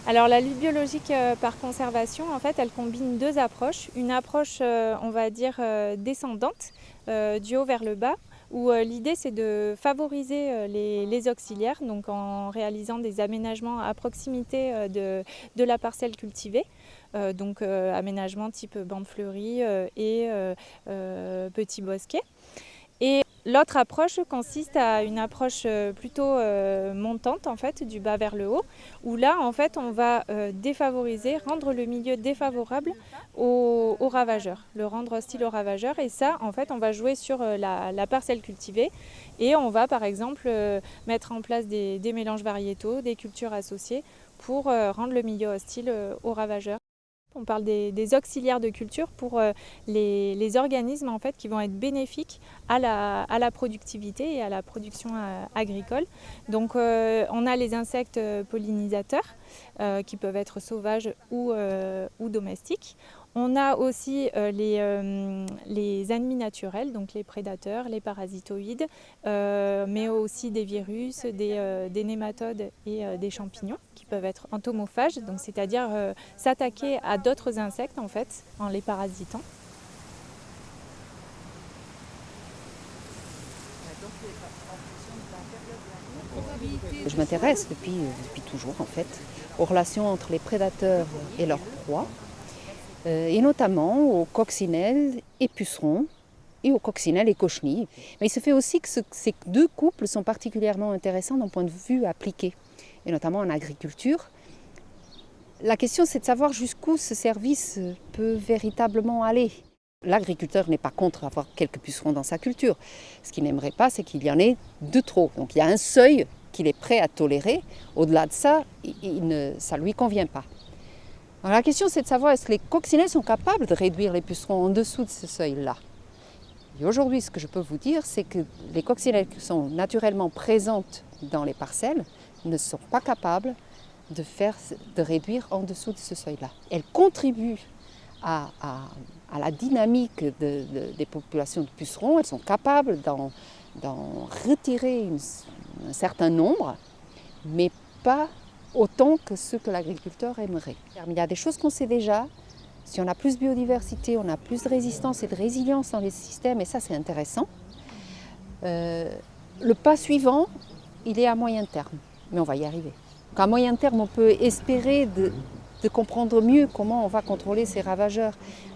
Alors la lutte biologique par conservation, en fait, elle combine deux approches. Une approche, on va dire, descendante, du haut vers le bas, où l'idée c'est de favoriser les auxiliaires, donc en réalisant des aménagements à proximité de la parcelle cultivée. Donc aménagement type banc fleuri et petits bosquets. Et l'autre approche consiste à une approche plutôt montante, en fait, du bas vers le haut, où là, en fait, on va défavoriser, rendre le milieu défavorable aux ravageurs, le rendre hostile aux ravageurs. Et ça, en fait, on va jouer sur la parcelle cultivée et on va, par exemple, mettre en place des mélanges variétaux, des cultures associées pour rendre le milieu hostile aux ravageurs. On parle des auxiliaires de culture pour les organismes en fait, qui vont être bénéfiques à la productivité et à la production agricole. Donc on a les insectes pollinisateurs qui peuvent être sauvages ou domestiques. On a aussi les ennemis naturels, donc les prédateurs, les parasitoïdes, mais aussi des virus, des nématodes et des champignons qui peuvent être entomophages, donc c'est-à-dire s'attaquer à d'autres insectes en fait, en les parasitant. Je m'intéresse depuis toujours en fait aux relations entre les prédateurs et leurs proies, et notamment aux coccinelles et pucerons et aux coccinelles et cochenilles. Mais il se fait aussi que ces deux couples sont particulièrement intéressants d'un point de vue appliqué, et notamment en agriculture. La question c'est de savoir jusqu'où ce service peut véritablement aller. L'agriculteur n'est pas contre avoir quelques pucerons dans sa culture. Ce qu'il n'aimerait pas, c'est qu'il y en ait de trop. Donc il y a un seuil qu'il est prêt à tolérer. Au-delà de ça, ça ne lui convient pas. Alors la question, c'est de savoir est-ce que les coccinelles sont capables de réduire les pucerons en dessous de ce seuil-là. Et aujourd'hui, ce que je peux vous dire, c'est que les coccinelles qui sont naturellement présentes dans les parcelles ne sont pas capables de réduire en dessous de ce seuil-là. Elles contribuent à la dynamique des populations de pucerons. Elles sont capables d'en retirer un certain nombre, mais pas autant que ce que l'agriculteur aimerait. Il y a des choses qu'on sait déjà. Si on a plus de biodiversité, on a plus de résistance et de résilience dans les systèmes, et ça c'est intéressant. Le pas suivant, il est à moyen terme, mais on va y arriver. Donc à moyen terme, on peut espérer de comprendre mieux comment on va contrôler ces ravageurs.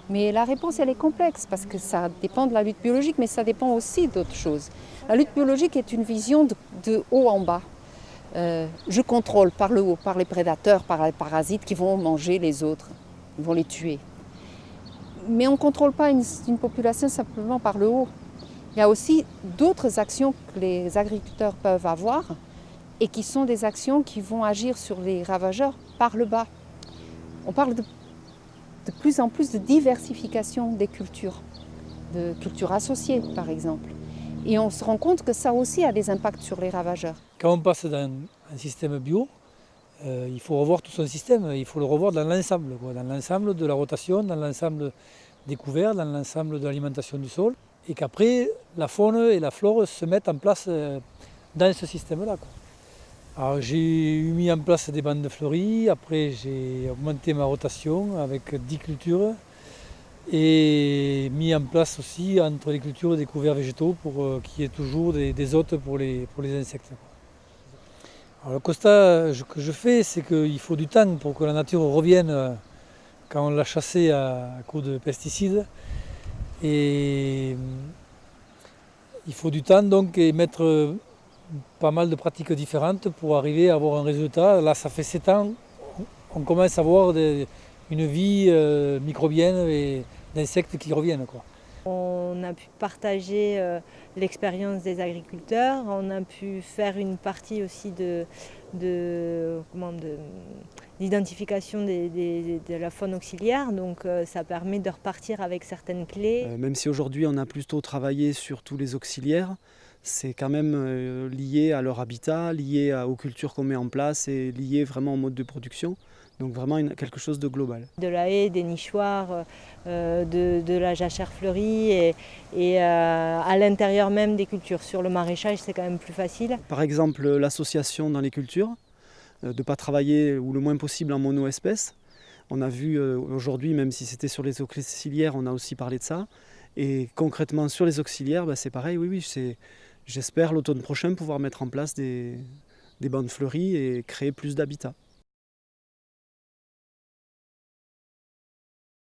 Mais la réponse, elle est complexe parce que ça dépend de la lutte biologique, mais ça dépend aussi d'autres choses. La lutte biologique est une vision de haut en bas. Je contrôle par le haut, par les prédateurs, par les parasites qui vont manger les autres, ils vont les tuer. Mais on ne contrôle pas une population simplement par le haut. Il y a aussi d'autres actions que les agriculteurs peuvent avoir et qui sont des actions qui vont agir sur les ravageurs par le bas. On parle de plus en plus de diversification des cultures, de cultures associées par exemple. Et on se rend compte que ça aussi a des impacts sur les ravageurs. Quand on passe dans un système bio, il faut revoir tout son système, il faut le revoir dans l'ensemble, dans l'ensemble de la rotation, dans l'ensemble des couverts, dans l'ensemble de l'alimentation du sol, et qu'après la faune et la flore se mettent en place dans ce système-là. Alors j'ai mis en place des bandes fleuries, après j'ai augmenté ma rotation avec 10 cultures et mis en place aussi entre les cultures des couverts végétaux pour qu'il y ait toujours des hôtes pour les insectes. Alors le constat que je fais, c'est qu'il faut du temps pour que la nature revienne quand on l'a chassée à coups de pesticides. Et il faut du temps donc et mettre pas mal de pratiques différentes pour arriver à avoir un résultat. Là, ça fait 7 ans, on commence à voir une vie microbienne et d'insectes qui reviennent. On a pu partager l'expérience des agriculteurs, on a pu faire une partie aussi d'identification de la faune auxiliaire, donc ça permet de repartir avec certaines clés. Même si aujourd'hui on a plutôt travaillé sur tous les auxiliaires, c'est quand même lié à leur habitat, lié aux cultures qu'on met en place et lié vraiment au mode de production. Donc vraiment quelque chose de global. De la haie, des nichoirs, de la jachère fleurie et à l'intérieur même des cultures. Sur le maraîchage, c'est quand même plus facile. Par exemple, l'association dans les cultures. de ne pas travailler ou le moins possible en mono-espèces. On a vu aujourd'hui, même si c'était sur les auxiliaires, on a aussi parlé de ça. Et concrètement sur les auxiliaires, c'est pareil, oui, j'espère l'automne prochain pouvoir mettre en place des bandes fleuries et créer plus d'habitats.